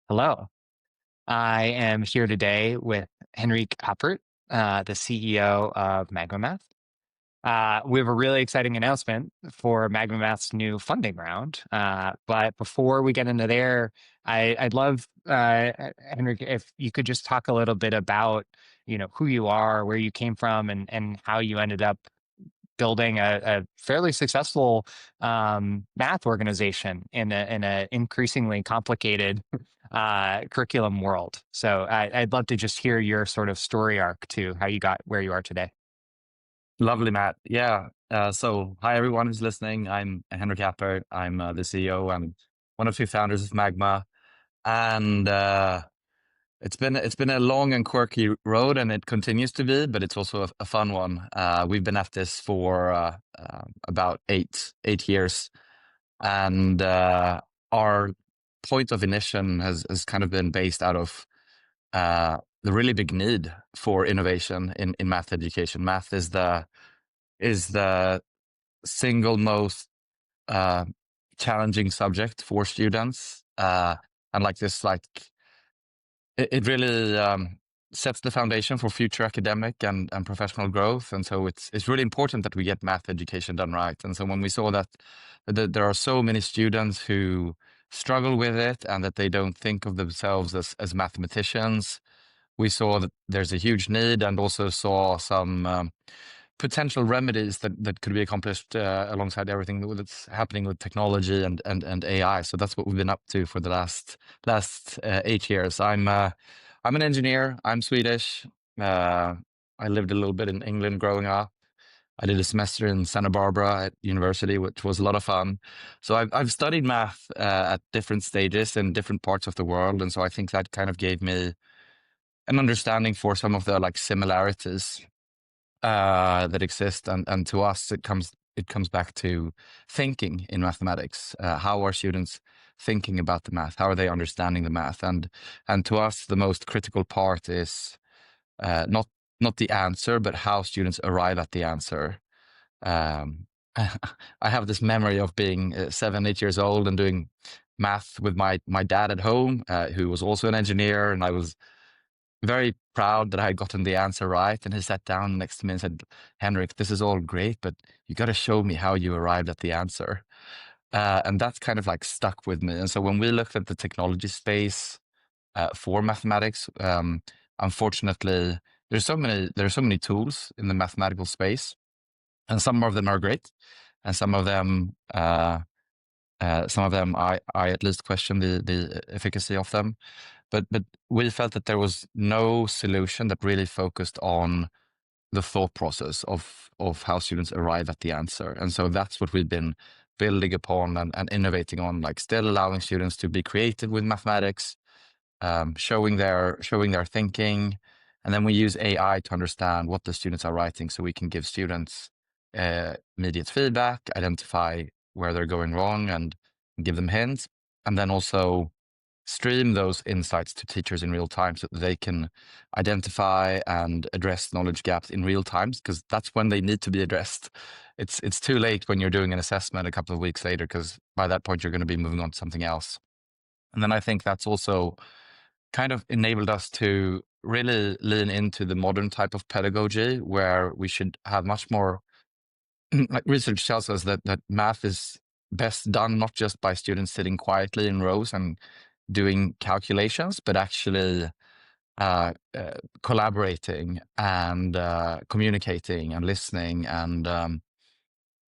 Hello. I am here today with Henrik Appert, the CEO of MagmaMath. We have a really exciting announcement for MagmaMath's new funding round. But before we get into there, I'd love, Henrik, if you could just talk a little bit about, who you are, where you came from, and how you ended up building a fairly successful math organization in a increasingly complicated curriculum world. So I'd love to just hear your sort of story arc to how you got where you are today. Lovely, Matt. Yeah. So, hi everyone who's listening. I'm Henrik Appert. I'm the CEO. I'm one of two founders of Magma, and it's been a long and quirky road, and it continues to be, but it's also a fun one. We've been at this for about eight years, and our point of ignition has kind of been based out of the really big need for innovation in math education. Math is the single most uh, challenging subject for students, and it really sets the foundation for future academic and professional growth. And so it's really important that we get math education done right. And so when we saw that there are so many students who struggle with it and that they don't think of themselves as mathematicians, we saw that there's a huge need, and also saw some potential remedies that could be accomplished alongside everything that's happening with technology and AI. So that's what we've been up to for the last 8 years. I'm an engineer. I'm Swedish. I lived a little bit in England growing up. I did a semester in Santa Barbara at university, which was a lot of fun. So I've studied math at different stages in different parts of the world, and so I think that kind of gave me an understanding for some of the similarities that exist, and to us it comes back to thinking in mathematics. How are students thinking about the math? How are they understanding the math? And to us, the most critical part is not the answer, but how students arrive at the answer. Um, I have this memory of being 7, 8 years old and doing math with my dad at home, who was also an engineer, and I was very proud that I had gotten the answer right. And he sat down next to me and said, "Henrik, this is all great, but you got to show me how you arrived at the answer." And that's kind of stuck with me. And so when we looked at the technology space for mathematics, unfortunately, there are so many tools in the mathematical space, and some of them are great, and some of them I at least question the efficacy of them. But we felt that there was no solution that really focused on the thought process of how students arrive at the answer. And so that's what we've been building upon and innovating on, still allowing students to be creative with mathematics, showing their thinking. And then we use AI to understand what the students are writing, so we can give students immediate feedback, identify where they're going wrong, and give them hints, and then also stream those insights to teachers in real time, so that they can identify and address knowledge gaps in real time, because that's when they need to be addressed. It's too late when you're doing an assessment a couple of weeks later, because by that point you're going to be moving on to something else. And then I think that's also kind of enabled us to really lean into the modern type of pedagogy, where we should have much more research tells us that math is best done not just by students sitting quietly in rows and doing calculations, but actually collaborating and communicating and listening and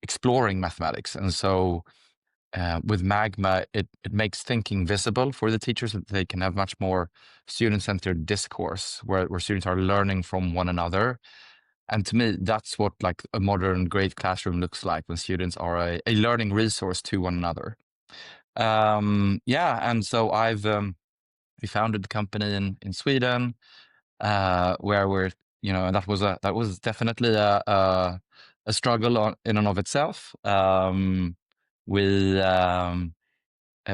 exploring mathematics. And so with Magma, it makes thinking visible for the teachers, so that they can have much more student-centered discourse, where students are learning from one another. And to me, that's what a modern great classroom looks like, when students are a learning resource to one another. Yeah, and so we founded the company in Sweden, where and that was definitely a struggle in and of itself. We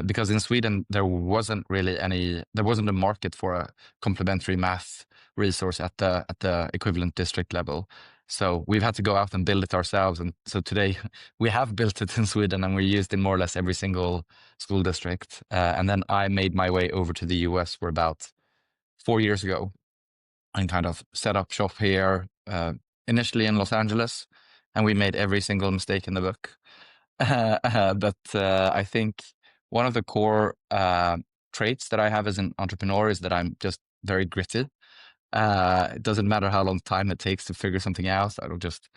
Because in Sweden there wasn't a market for a complementary math resource at the equivalent district level. So we've had to go out and build it ourselves. And so today we have built it in Sweden, and we're used in more or less every single school district. And then I made my way over to the US for about 4 years ago and kind of set up shop here, initially in Los Angeles, and we made every single mistake in the book. But I think one of the core traits that I have as an entrepreneur is that I'm just very gritty. It doesn't matter how long time it takes to figure something out. I will just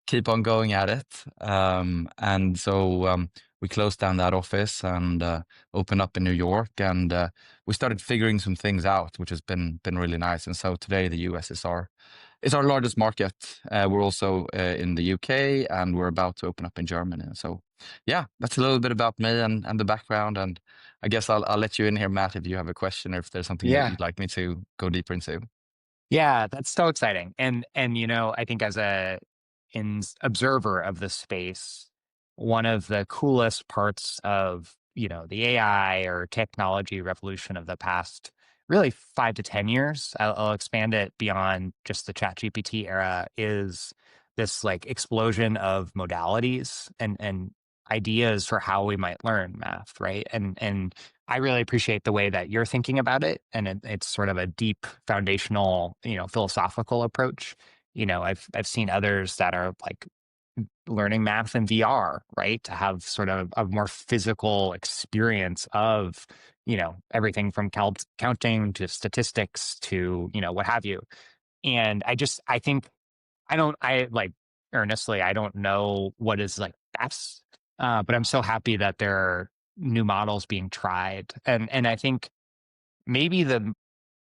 keep on going at it. And so we closed down that office and opened up in New York, and we started figuring some things out, which has been really nice. And so today the US is our largest market. We're also in the UK, and we're about to open up in Germany. So yeah, that's a little bit about me and the background. And I guess I'll let you in here, Matt, if you have a question or if there's something that Yeah. you'd like me to go deeper into. Yeah, that's so exciting. And I think as observer of the space, one of the coolest parts of, the AI or technology revolution of the past really 5 to 10 years, I'll expand it beyond just the chat GPT era, is this like explosion of modalities and ideas for how we might learn math, right? And I really appreciate the way that you're thinking about it, and it's sort of a deep foundational, philosophical approach. I've seen others that are like learning math in VR, right? To have sort of a more physical experience of, everything from counting to statistics to, what have you. And I think I like earnestly, I don't know what is like best, but I'm so happy that there are new models being tried. And I think maybe the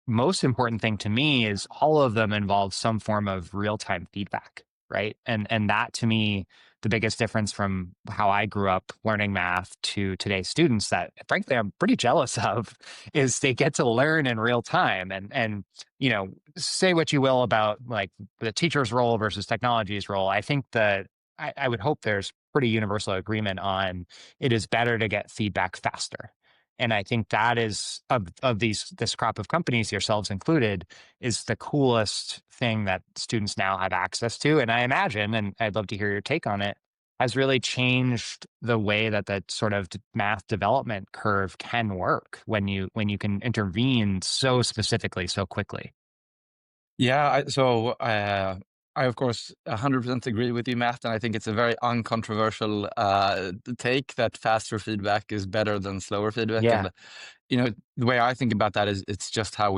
most important thing to me is all of them involve some form of real-time feedback, right? And that to me, the biggest difference from how I grew up learning math to today's students that frankly I'm pretty jealous of is they get to learn in real time. And say what you will about like the teacher's role versus technology's role. I think that I would hope there's pretty universal agreement on it is better to get feedback faster. And I think that is of this crop of companies, yourselves included, is the coolest thing that students now have access to. And I imagine, and I'd love to hear your take on it, has really changed the way that that sort of math development curve can work when you can intervene so specifically, so quickly. Yeah, I of course 100% agree with you, Matt, and I think it's a very uncontroversial take that faster feedback is better than slower feedback. Yeah. And the way I think about that is it's just how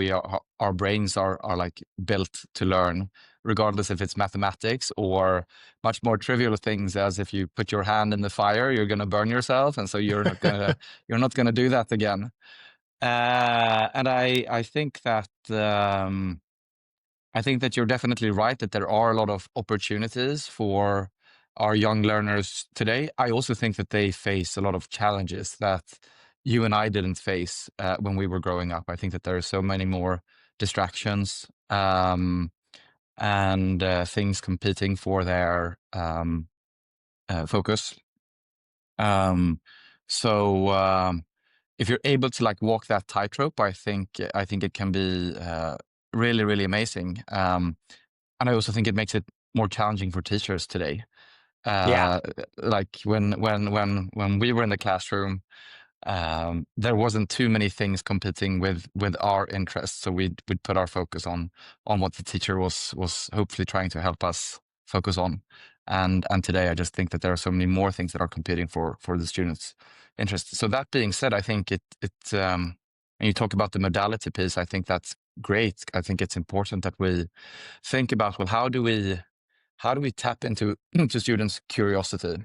our brains are like built to learn, regardless if it's mathematics or much more trivial things, as if you put your hand in the fire, you're gonna burn yourself, and so you're not gonna do that again. And I think that. I think that you're definitely right that there are a lot of opportunities for our young learners today. I also think that they face a lot of challenges that you and I didn't face when we were growing up. I think that there are so many more distractions and things competing for their focus. Um, so if you're able to like walk that tightrope, I think it can be really really amazing. And I also think it makes it more challenging for teachers today. Yeah. Uh, like when we were in the classroom, there wasn't too many things competing with our interests, so we'd put our focus on what the teacher was hopefully trying to help us focus on. And today, I just think that there are so many more things that are competing for the students' interests. So that being said, I think and you talk about the modality piece. I think that's great. I think it's important that we think about, well, how do we tap into to students' curiosity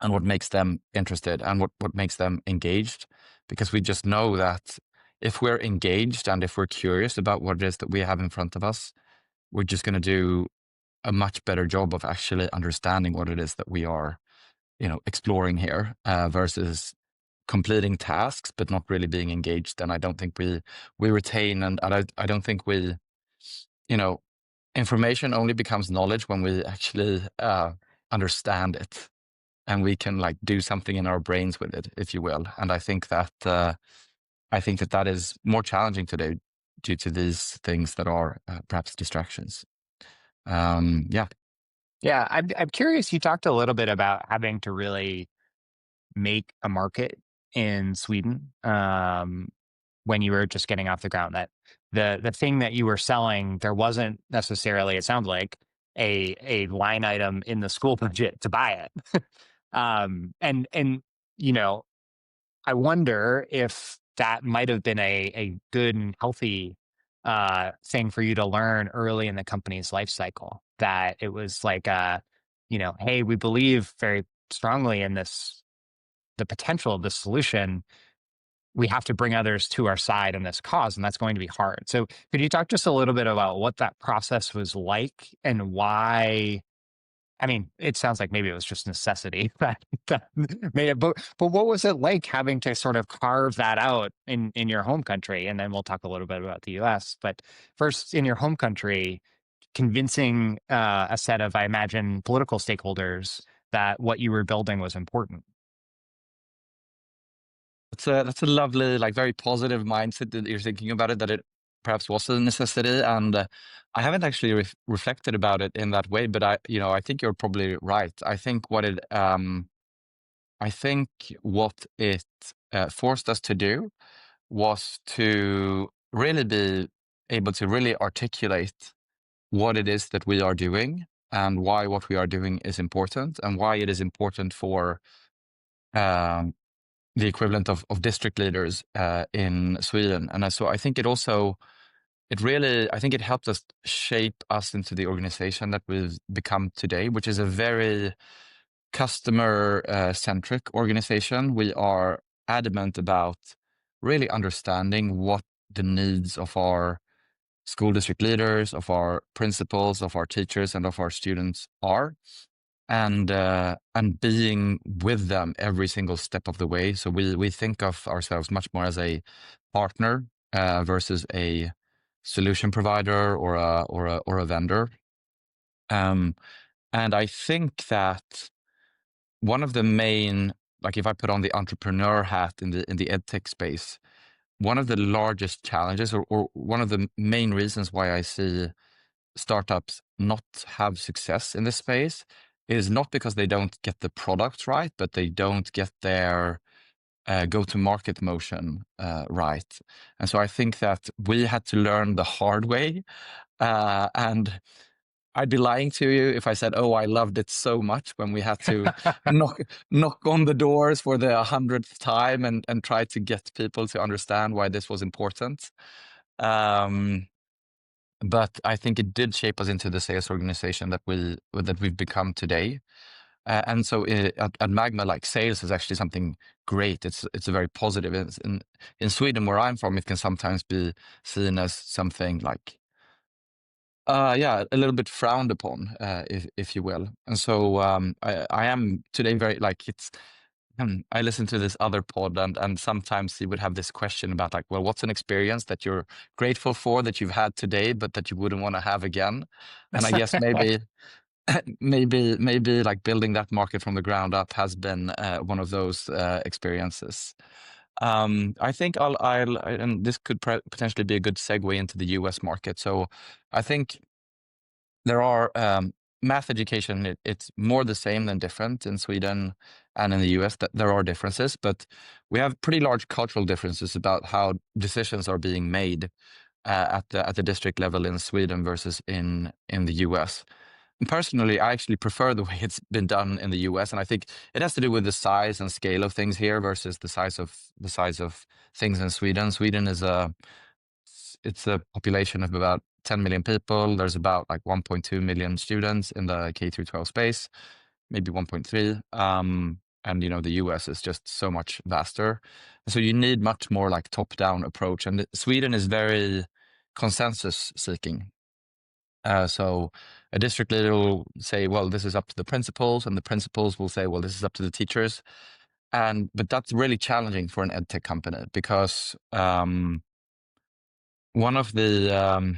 and what makes them interested and what makes them engaged? Because we just know that if we're engaged and if we're curious about what it is that we have in front of us, we're just going to do a much better job of actually understanding what it is that we are, exploring here, versus completing tasks but not really being engaged. And I don't think we retain, and I don't think we, you know, information only becomes knowledge when we actually understand it and we can like do something in our brains with it, if you will. And I think that is more challenging today due to these things that are perhaps distractions. Yeah. Yeah, I'm curious. You talked a little bit about having to really make a market in Sweden, when you were just getting off the ground. That the thing that you were selling, there wasn't necessarily, it sounds like, a line item in the school budget to buy it. And you know, I wonder if that might have been a good and healthy thing for you to learn early in the company's life cycle. That it was like, hey, we believe very strongly in this, the potential of this solution. We have to bring others to our side in this cause, and that's going to be hard. So, could you talk just a little bit about what that process was like and why? I mean, it sounds like maybe it was just necessity that made it, but what was it like having to sort of carve that out in your home country? And then we'll talk a little bit about the U.S. But first, in your home country, convincing a set of, I imagine, political stakeholders that what you were building was important. That's a lovely, like very positive mindset that you're thinking about it, that it perhaps was a necessity. And I haven't actually reflected about it in that way, but I think you're probably right. I think what it forced us to do was to really be able to really articulate what it is that we are doing and why what we are doing is important and why it is important for um, the equivalent of district leaders in Sweden. And so I think I think it helped us shape us into the organization that we've become today, which is a very customer centric organization. We are adamant about really understanding what the needs of our school district leaders, of our principals, of our teachers, and of our students are, and being with them every single step of the way. So we think of ourselves much more as a partner versus a solution provider or a vendor. Um, and I think that one of the main, like if I put on the entrepreneur hat in the edtech space, one of the largest challenges, or one of the main reasons why I see startups not have success in this space, is not because they don't get the product right, but they don't get their go-to-market motion right. And so I think that we had to learn the hard way. And I'd be lying to you if I said, "Oh, I loved it so much," when we had to knock knock on the doors for the 100th time and try to get people to understand why this was important. Um, but I think it did shape us into the sales organization that we've become today. And so at Magma, like sales is actually something great. It's a very positive. In Sweden, where I'm from, it can sometimes be seen as something like yeah, a little bit frowned upon, if you will. And so I am today very like it's. I listen to this other pod, and sometimes he would have this question about like, well, what's an experience that you're grateful for that you've had today, but that you wouldn't want to have again? And I guess maybe maybe like building that market from the ground up has been one of those experiences. I think and this could potentially be a good segue into the US market. So I think there are math education, it's more the same than different in Sweden and in the US. That there are differences, but we have pretty large cultural differences about how decisions are being made at the district level in Sweden versus in the US. And personally, I actually prefer the way it's been done in the US, and I think it has to do with the size and scale of things here versus the size of things in Sweden. Sweden is it's a population of about 10 million people. There's about like 1.2 million students in the K through 12 space, maybe 1.3. And the US is just so much vaster. So you need much more like top-down approach. And Sweden is very consensus seeking. So a district leader will say, well, this is up to the principals, and the principals will say, well, this is up to the teachers. But that's really challenging for an edtech company because one of the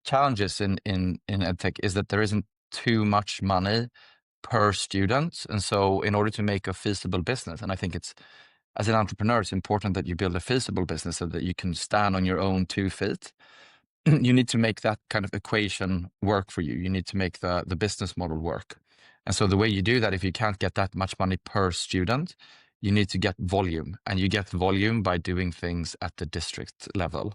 challenges in edtech is that there isn't too much money per student. And so in order to make a feasible business, and I think as an entrepreneur, it's important that you build a feasible business so that you can stand on your own 2 feet. you need to make that kind of equation work for you. You need to make the business model work. And so the way you do that, if you can't get that much money per student, you need to get volume, and you get volume by doing things at the district level.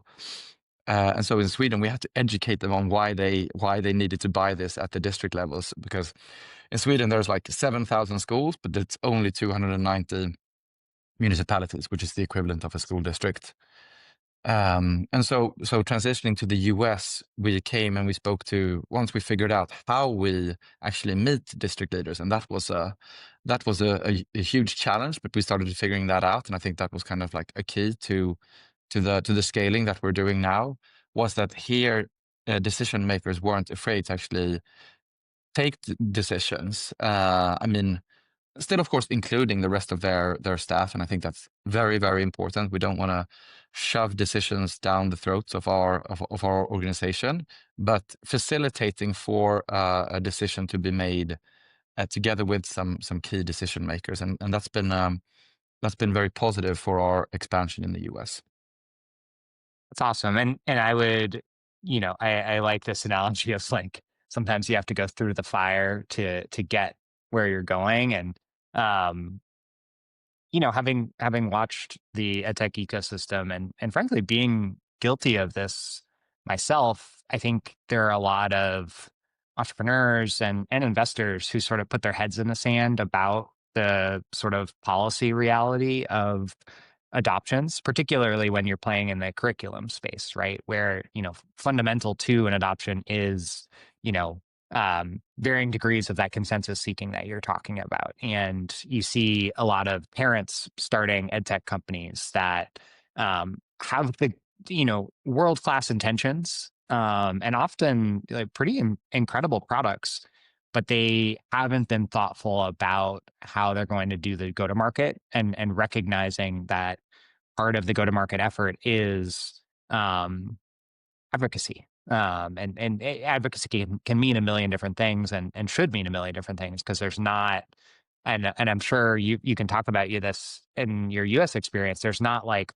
And so in Sweden, we had to educate them on why they needed to buy this at the district levels, because in Sweden there's like 7,000 schools, but it's only 290 municipalities, which is the equivalent of a school district. And so transitioning to the US, we came and we spoke to, once we figured out how we actually meet district leaders, and that was a huge challenge, but we started figuring that out, and I think that was kind of like a key to the scaling that we're doing now, was that here decision makers weren't afraid to actually take decisions. I mean, still, of course, including the rest of their staff, and I think that's very, very important. We don't want to shove decisions down the throats of our organization, but facilitating for a decision to be made together with some key decision makers, and that's been very positive for our expansion in the US. That's awesome. And I would, I like this analogy of like sometimes you have to go through the fire to get where you're going. And um, having watched the edtech ecosystem and frankly being guilty of this myself, I think there are a lot of entrepreneurs and investors who sort of put their heads in the sand about the sort of policy reality of adoptions, particularly when you're playing in the curriculum space, right? Where, fundamental to an adoption is, you know, varying degrees of that consensus seeking that you're talking about. And you see a lot of parents starting ed tech companies that have the, world class intentions and often like pretty incredible products, but they haven't been thoughtful about how they're going to do the go to market and recognizing that part of the go to market effort is advocacy. And advocacy can mean a million different things and should mean a million different things because there's not, and I'm sure you can talk about this in your US experience. There's not like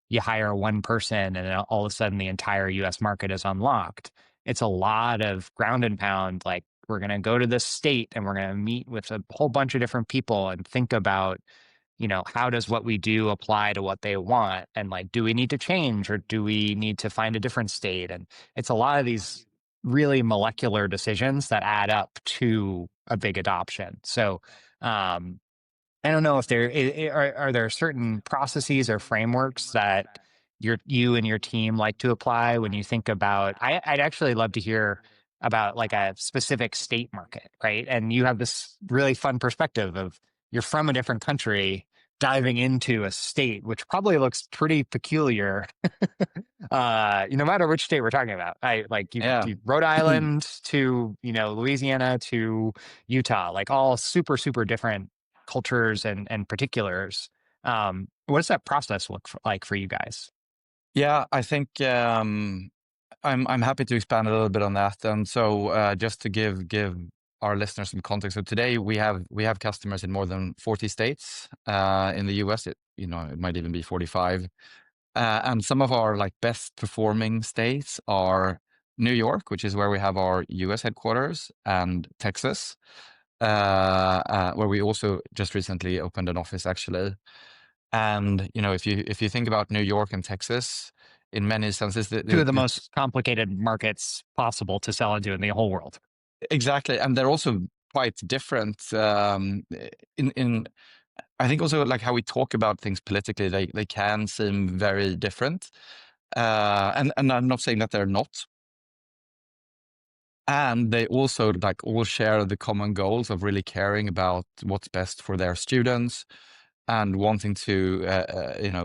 you hire one person and then all of a sudden the entire US market is unlocked. It's a lot of ground and pound, like we're going to go to this state and we're going to meet with a whole bunch of different people and think about, how does what we do apply to what they want? And like, do we need to change or do we need to find a different state? And it's a lot of these really molecular decisions that add up to a big adoption. So, I don't know if are there certain processes or frameworks that you and your team like to apply when you think about. I'd actually love to hear about like a specific state market, right? And you have this really fun perspective of you're from a different country diving into a state, which probably looks pretty peculiar no matter which state we're talking about. I like Yeah. Rhode Island to, Louisiana to Utah, like all super, super different cultures and particulars. What does that process look like for you guys? Yeah, I think I'm happy to expand a little bit on that. And so just to give our listeners some context, so today we have customers in more than 40 states in the US. It might even be 45. And some of our like best performing states are New York, which is where we have our US headquarters, and Texas, where we also just recently opened an office actually. And if you think about New York and Texas, in many senses, Two of the most complicated markets possible to sell into in the whole world. exactly, and they're also quite different. In I think also like how we talk about things politically, they can seem very different. And I'm not saying that they're not. And they also like all share the common goals of really caring about what's best for their students and wanting to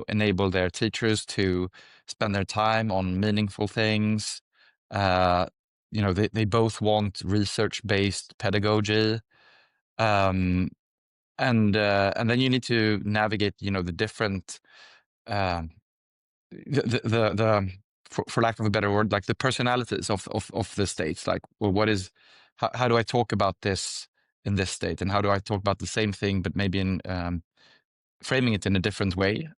enable their teachers to spend their time on meaningful things. They both want research-based pedagogy. Um, and then you need to navigate the different um, the for lack of a better word, like the personalities of the states. Like, well, how do I talk about this in this state, and how do I talk about the same thing but maybe in framing it in a different way?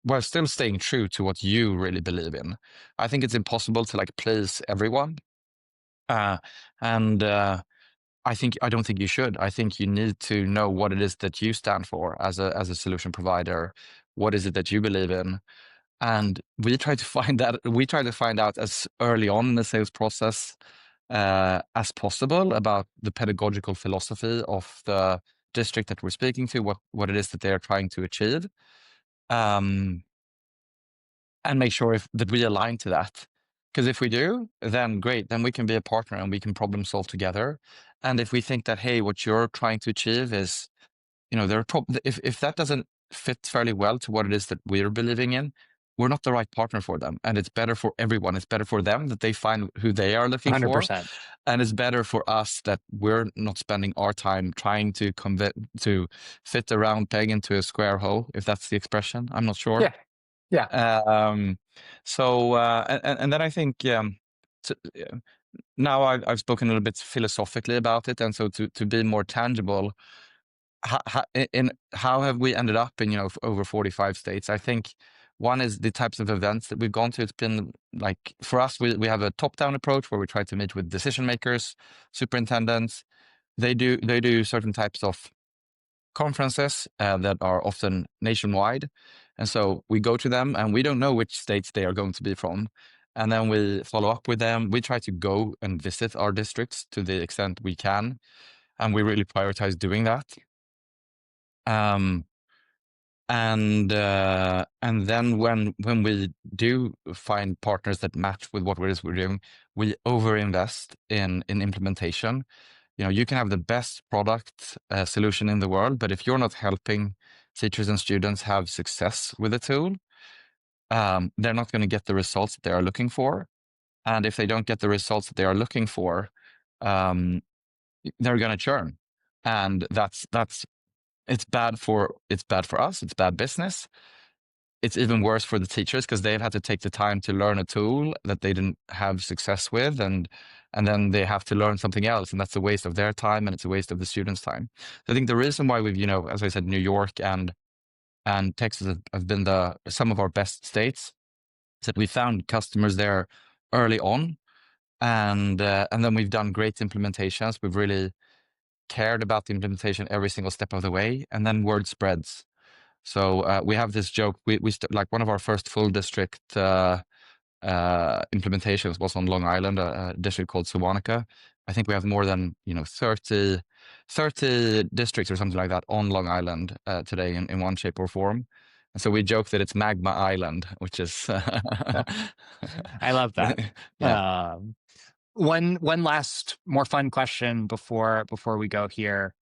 while still staying true to what you really believe in. I think it's impossible to like please everyone. Uh, and I don't think you should. I think you need to know what it is that you stand for as a solution provider. What is it that you believe in? And we try to find that. We try to find out as early on in the sales process as possible about the pedagogical philosophy of the district that we're speaking to, what it is that they are trying to achieve, um, and make sure that we align to that. Because if we do, then great, then we can be a partner and we can problem solve together. And if we think that, hey, what you're trying to achieve is, if that doesn't fit fairly well to what it is that we're believing in, we're not the right partner for them. And it's better for everyone. It's better for them that they find who they are looking for. 100%. And it's better for us that we're not spending our time trying to fit a round peg into a square hole, if that's the expression. I'm not sure. Yeah. Yeah. Um, and then I think, now I've spoken a little bit philosophically about it. And so to be more tangible, how have we ended up in, over 45 states? I think one is the types of events that we've gone to. It's been like, for us, we have a top-down approach where we try to meet with decision makers, superintendents. They do certain types of conferences that are often nationwide. And so we go to them and we don't know which states they are going to be from. And then we follow up with them. We try to go and visit our districts to the extent we can. And we really prioritize doing that. Um, and then when we do find partners that match with what it is we're doing, we overinvest in implementation. You can have the best product solution in the world, but if you're not helping teachers and students have success with the tool, they're not going to get the results that they are looking for. And if they don't get the results that they are looking for, they're going to churn. And it's bad for us. It's bad business. It's even worse for the teachers because they've had to take the time to learn a tool that they didn't have success with, and then they have to learn something else, and that's a waste of their time and it's a waste of the students' time. So I think the reason why we've, as I said, New York and Texas have been some of our best states is that we found customers there early on, and then we've done great implementations. We've really cared about the implementation every single step of the way, and then word spreads. So we have this joke. We like one of our first full district implementations was on Long Island, a district called Sewanaka. I think we have more than 30 districts or something like that on Long Island today in one shape or form. And so we joke that it's Magma Island, which is I love that. yeah. One last more fun question before we go here.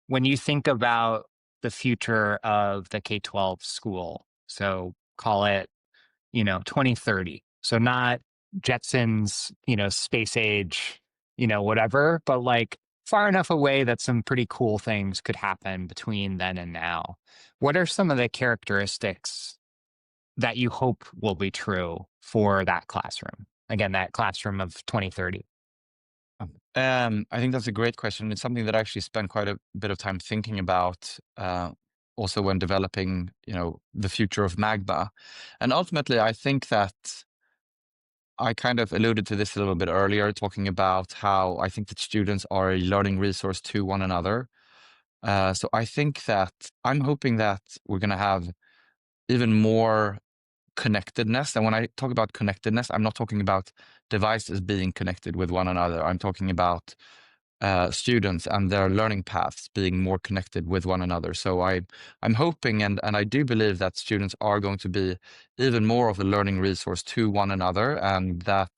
When you think about the future of the K-12 school, so call it 2030. So not Jetsons, space age, whatever, but like far enough away that some pretty cool things could happen between then and now. What are some of the characteristics that you hope will be true for that classroom? Again, that classroom of 2030. I think that's a great question. It's something that I actually spent quite a bit of time thinking about, also when developing, the future of Magma. And ultimately, I think that I kind of alluded to this a little bit earlier, talking about how I think that students are a learning resource to one another. So I think that I'm hoping that we're going to have even more connectedness. And when I talk about connectedness, I'm not talking about devices being connected with one another. I'm talking about students and their learning paths being more connected with one another. So I'm hoping and I do believe that students are going to be even more of a learning resource to one another, and that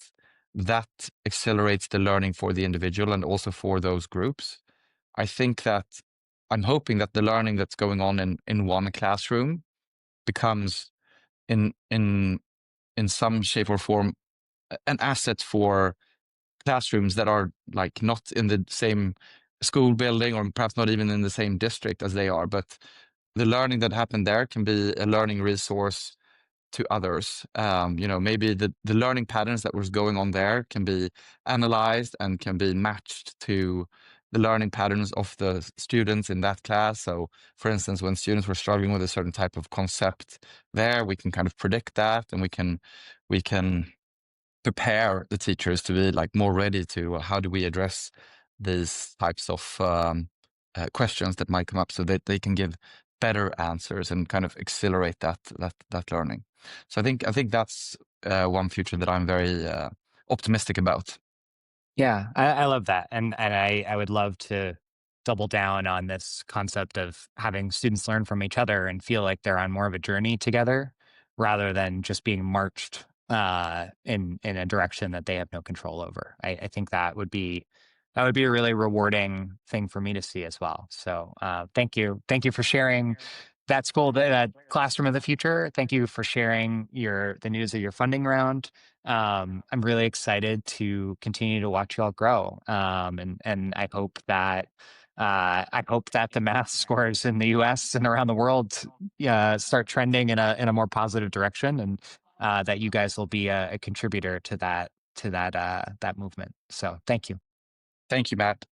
accelerates the learning for the individual and also for those groups. I think that I'm hoping that the learning that's going on in one classroom becomes in some shape or form an asset for classrooms that are like not in the same school building or perhaps not even in the same district as they are, but the learning that happened there can be a learning resource to others. Maybe the learning patterns that was going on there can be analyzed and can be matched to the learning patterns of the students in that class. So, for instance, when students were struggling with a certain type of concept there, we can kind of predict that, and we can prepare the teachers to be like more ready to how do we address these types of questions that might come up, so that they can give better answers and kind of accelerate that learning. So I think that's one future that I'm very optimistic about. Yeah, I love that. And I would love to double down on this concept of having students learn from each other and feel like they're on more of a journey together rather than just being marched in a direction that they have no control over. I think that would be a really rewarding thing for me to see as well. So thank you for sharing that school, that classroom of the future. Thank you for sharing the news of your funding round. I'm really excited to continue to watch you all grow. And I hope that the math scores in the U.S. and around the world start trending in a more positive direction, and that you guys will be a contributor to that movement. So thank you. Thank you, Matt.